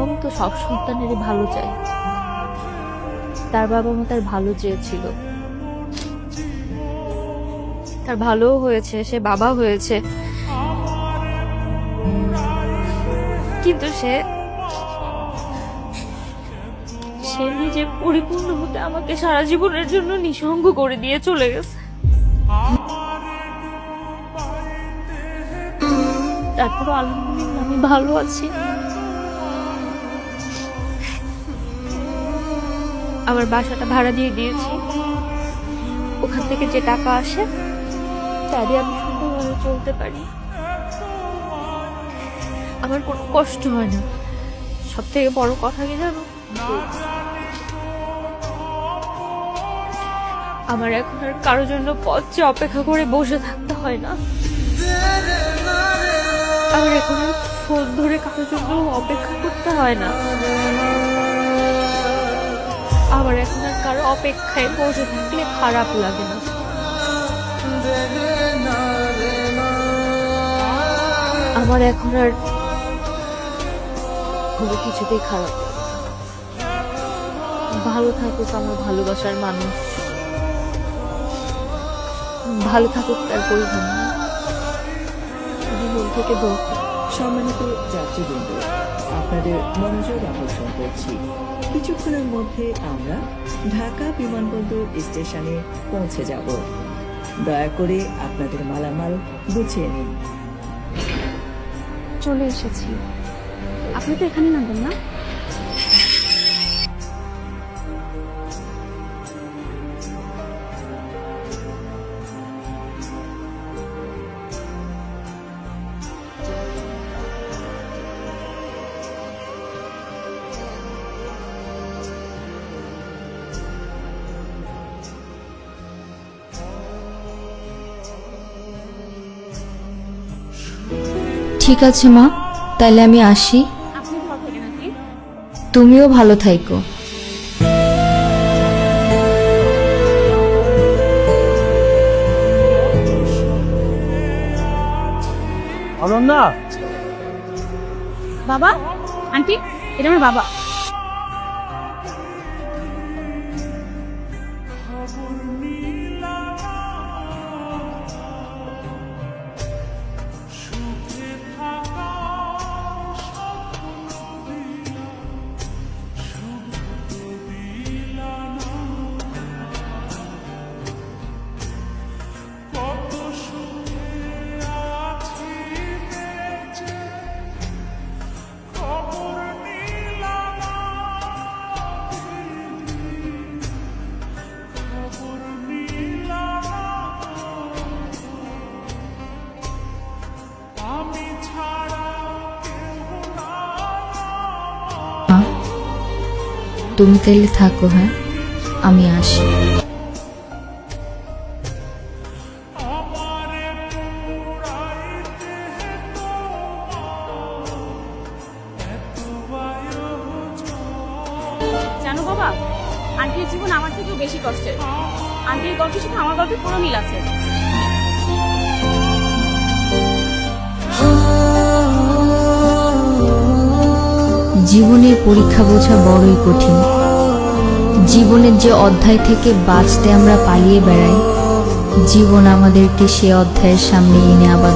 মা তো সব সন্তানেরই ভালো চায়। তার বাবা মা তার ভালো চেয়েছিল, তার ভালোও হয়েছে, সে বাবা হয়েছে, কিন্তু সে নিজে পরিপূর্ণ হতে আমাকে সারা জীবনের জন্য নিঃসঙ্গ করে দিয়ে চলে গেছে। তারপরও আলহামদুলিল্লাহ আমি ভালো আছি। আমার বাসাটা ভাড়া দিয়ে দিয়েছি, ওখান থেকে যে টাকা আসে তা দিয়ে আমি সুন্দরভাবে চলতে পারি। আমার কোনো কষ্ট হয় না। সব থেকে বড় কথা কি জানো, আমার এখন আর কারোর জন্য পথে অপেক্ষা করে বসে থাকতে হয় না। আমার এখন আর ফোন ধরে কারোর জন্য অপেক্ষা করতে হয় না। আমার এখন আর কারো অপেক্ষায় বসে থাকলে খারাপ লাগে না। আমার এখন আর কোনো কিছুতেই খারাপ লাগে না। ভালো থাকুক আমার ভালোবাসার মানুষ, ভালো থাকুক তার পরিবার, আমি মন থেকে দোয়া করি। সম্মানিত যাত্রীবৃন্দ, আপনাদের মনোযোগ আকর্ষণ করছি। কিছুক্ষণের মধ্যে আমরা ঢাকা বিমানবন্দর স্টেশনে পৌঁছে যাব। দয়া করে আপনাদের মালামাল গুছিয়ে নিন। চলে এসেছি। আপনি তো এখানে নামবেন না? ঠিক আছে মা, তাহলে আমি আসি। আপনি ভালো থাকেন নাকি? তুমিও ভালো থাইকো। অনন্যা, বাবা, আন্টি, এটা আমার বাবা। তুমি তাইলে থাকো, হ্যাঁ, আমি আসি। জানো বাবা, আন্টির জীবন আমার থেকেও বেশি কষ্টের। আন্টির গল্পের সাথে আমার গল্পের পুরো মিল আছে। জীবনের পরীক্ষা বোঝা বড়ই কঠিন। জীবনের যে অধ্যায় থেকে বাঁচতে আমরা পালিয়ে বেড়াই, জীবন আমাদেরকে সে অধ্যায়ের সামনে এনে আবার